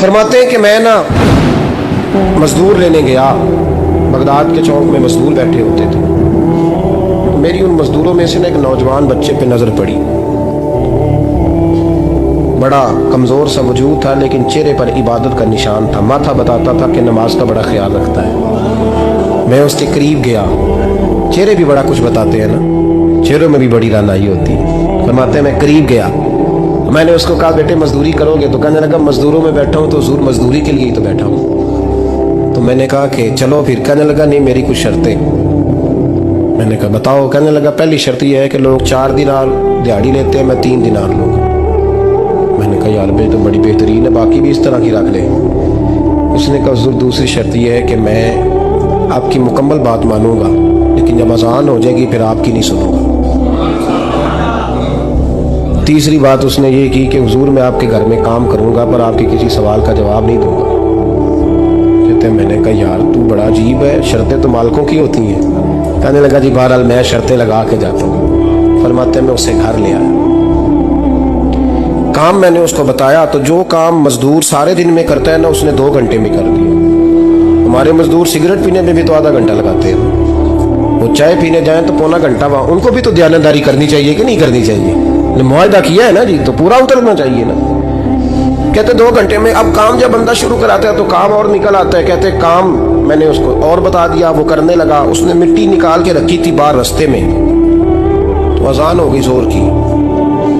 فرماتے ہیں کہ میں نا مزدور لینے گیا، بغداد کے چوک میں مزدور بیٹھے ہوتے تھے، تو میری ان مزدوروں میں سے نا ایک نوجوان بچے پہ نظر پڑی۔ بڑا کمزور سا وجود تھا لیکن چہرے پر عبادت کا نشان تھا، ماتھا بتاتا تھا کہ نماز کا بڑا خیال رکھتا ہے۔ میں اس کے قریب گیا، چہرے بھی بڑا کچھ بتاتے ہیں نا، چہروں میں بھی بڑی رانائی ہوتی ہے۔ فرماتے ہیں میں قریب گیا، میں نے اس کو کہا بیٹے مزدوری کرو گے؟ تو کہنے لگا مزدوروں میں بیٹھا ہوں تو حضور مزدوری کے لیے ہی تو بیٹھا ہوں۔ تو میں نے کہا کہ چلو پھر، کہنے لگا نہیں میری کچھ شرطیں۔ میں نے کہا بتاؤ؟ کہنے لگا پہلی شرط یہ ہے کہ لوگ 4 دینار دیہاڑی لیتے ہیں، میں 3 دینار لوں گا۔ میں نے کہا یار بھائی تو بڑی بہترین ہے، باقی بھی اس طرح کی رکھ لے۔ اس نے کہا حضور دوسری شرط یہ ہے کہ میں آپ کی مکمل بات مانوں گا لیکن جب اذان ہو جائے گی پھر آپ کی نہیں سنوں گا۔ تیسری بات اس نے یہ کی کہ حضور میں آپ کے گھر میں کام کروں گا پر آپ کے کسی سوال کا جواب نہیں دوں گا۔ کہتے ہیں میں نے کہا یار تو بڑا عجیب ہے، شرطیں تو مالکوں کی ہوتی ہیں۔ کہنے لگا جی بہرحال میں شرطیں لگا کے جاتا ہوں۔ فرماتے ہیں میں اسے گھر لے آیا، کام میں نے اس کو بتایا تو جو کام مزدور سارے دن میں کرتا ہے نا اس نے 2 گھنٹے میں کر دیا۔ ہمارے مزدور سگریٹ پینے میں بھی تو آدھا گھنٹہ لگاتے ہیں، وہ چائے پینے جائیں تو پونا گھنٹہ وہاں۔ ان کو بھی تو دیانتداری کرنی چاہیے کہ نہیں کرنی چاہیے؟ معاہدہ کیا ہے نا جی تو پورا اترنا چاہیے نا۔ کہتے 2 گھنٹے میں، اب کام جب بندہ شروع کراتا ہے تو کام اور نکل آتا ہے۔ کہتے کام میں نے اس کو اور بتا دیا، وہ کرنے لگا۔ اس نے مٹی نکال کے رکھی تھی باہر رستے میں، تو اذان ہو گئی زور کی،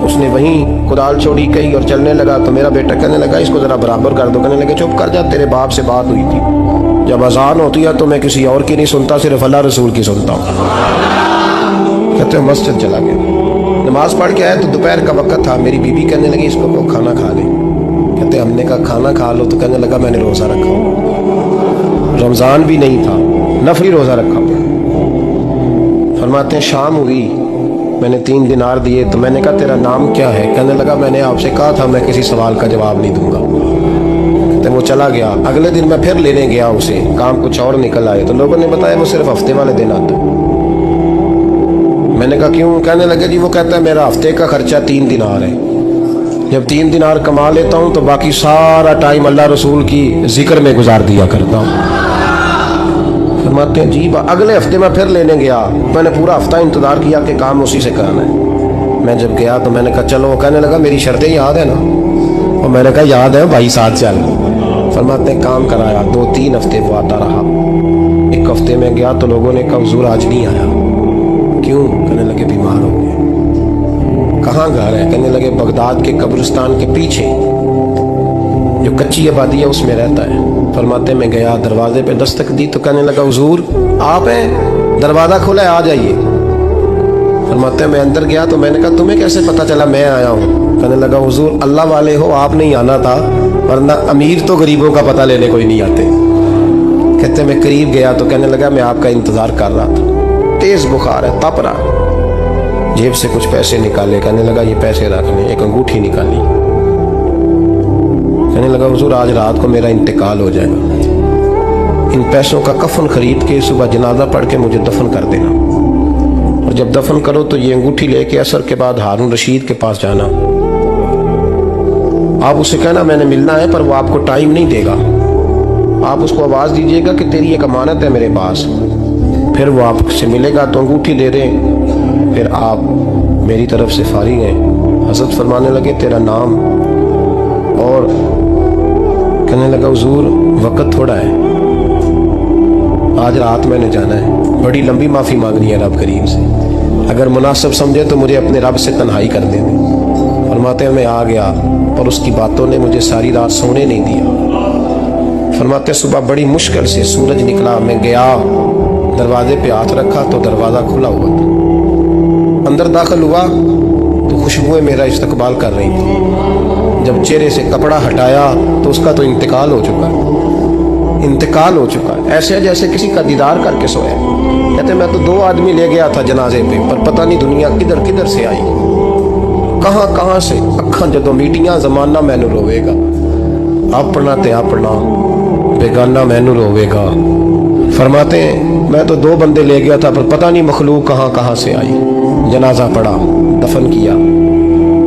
اس نے وہیں کدال چھوڑی کہی اور چلنے لگا۔ تو میرا بیٹا کہنے لگا اس کو ذرا برابر کر دو۔ کہنے لگے چپ کر جا، تیرے باپ سے بات ہوئی تھی، جب اذان ہوتی ہے تو میں کسی اور کی نہیں سنتا، صرف اللہ رسول کی سنتا ہوں۔ کہتے ہیں مسجد چلا گیا، نماز پڑھ کے آئے تو دوپہر کا وقت تھا۔ میری بیوی کہنے لگی اس کو کھانا کھا لے۔ کہتے ہم نے کہا کھانا کھا لو، تو کہنے لگا میں نے روزہ رکھا، رمضان بھی نہیں تھا، نفلی روزہ رکھا۔ فرماتے ہیں شام ہوئی، میں نے 3 دینار دیے تو میں نے کہا تیرا نام کیا ہے؟ کہنے لگا میں نے آپ سے کہا تھا میں کسی سوال کا جواب نہیں دوں گا۔ کہتے وہ چلا گیا۔ اگلے دن میں پھر لینے گیا اسے، کام کچھ اور نکل آئے تو لوگوں نے بتایا وہ صرف ہفتے والے دن آتا ہے۔ میں نے کہا کیوں؟ کہنے لگے جی وہ کہتا ہے میرا ہفتے کا خرچہ 3 دینار ہے، جب 3 دینار کما لیتا ہوں تو باقی سارا ٹائم اللہ رسول کی ذکر میں گزار دیا کرتا ہوں۔ فرماتے ہیں جی اگلے ہفتے میں پھر لینے گیا، میں نے پورا ہفتہ انتظار کیا کہ کام اسی سے کرانا ہے۔ میں جب گیا تو میں نے کہا چلو، کہنے لگا میری شرطیں یاد ہے نا؟ اور میں نے کہا یاد ہے بھائی ساتھ چل۔ فرماتے ہیں کام کرایا، 2-3 ہفتے وہ آتا رہا۔ ایک ہفتے میں گیا تو لوگوں نے کہا حضور آج نہیں آیا، کیوں؟ کہنے لگے بیمار ہو گئے۔ کہاں گھر ہے؟ کہنے لگے بغداد کے قبرستان کے پیچھے جو کچی آبادی ہے اس میں رہتا ہے۔ فرماتے میں گیا، دروازے پہ دستک دی تو کہنے لگا حضور آپ ہیں؟ دروازہ کھلا ہے آ جائیے۔ فرماتے میں اندر گیا تو میں نے کہا تمہیں کیسے پتہ چلا میں آیا ہوں؟ کہنے لگا حضور اللہ والے ہو آپ نہیں آنا تھا، ورنہ امیر تو غریبوں کا پتہ لینے کوئی نہیں آتے۔ کہتے میں قریب گیا تو کہنے لگا میں آپ کا انتظار کر رہا تھا، تیز بخار ہے، تپ رہا۔ جیب سے کچھ پیسے نکالے، کہنے لگا یہ پیسے رکھ لیں۔ ایک انگوٹھی نکالی، کہنے لگا حضور آج رات کو میرا انتقال ہو جائے گا، ان پیسوں کا کفن خرید کے صبح جنازہ پڑھ کے مجھے دفن کر دینا، اور جب دفن کرو تو یہ انگوٹھی لے کے عصر کے بعد ہارون رشید کے پاس جانا، آپ اسے کہنا میں نے ملنا ہے پر وہ آپ کو ٹائم نہیں دے گا، آپ اس کو آواز دیجیے گا کہ تیری ایک امانت ہے میرے پاس، پھر وہ آپ سے ملے گا تو انگوٹھی دے دیں، پھر آپ میری طرف سے فارغ ہیں۔ حضرت فرمانے لگے تیرا نام؟ اور کہنے لگا حضور وقت تھوڑا ہے، آج رات میں نے جانا ہے، بڑی لمبی معافی مانگنی ہے رب کریم سے، اگر مناسب سمجھے تو مجھے اپنے رب سے تنہائی کر دے دیں۔ فرماتے ہیں میں آ گیا اور اس کی باتوں نے مجھے ساری رات سونے نہیں دیا۔ فرماتے صبح بڑی مشکل سے سورج نکلا، میں گیا دروازے پہ ہاتھ رکھا تو دروازہ کھلا ہوا تھا، اندر داخل ہوا تو خوشبوئیں میرا استقبال کر رہی تھی۔ جب چہرے سے کپڑا ہٹایا تو اس کا تو انتقال ہو چکا، انتقال ہو چکا، ایسے جیسے کسی کا دیدار کر کے سویا۔ کہتے میں تو 2 آدمی لے گیا تھا جنازے پہ، پر پتہ نہیں دنیا کدھر کدھر سے آئی، کہاں کہاں سے، اکھاں جدوں میٹیاں زمانہ مینوں روے گا، اپنا تے اپنا بیگانہ مینوں روے گا۔ فرماتے ہیں میں تو 2 بندے لے گیا تھا پر پتہ نہیں مخلوق کہاں کہاں سے آئی، جنازہ پڑا، دفن کیا،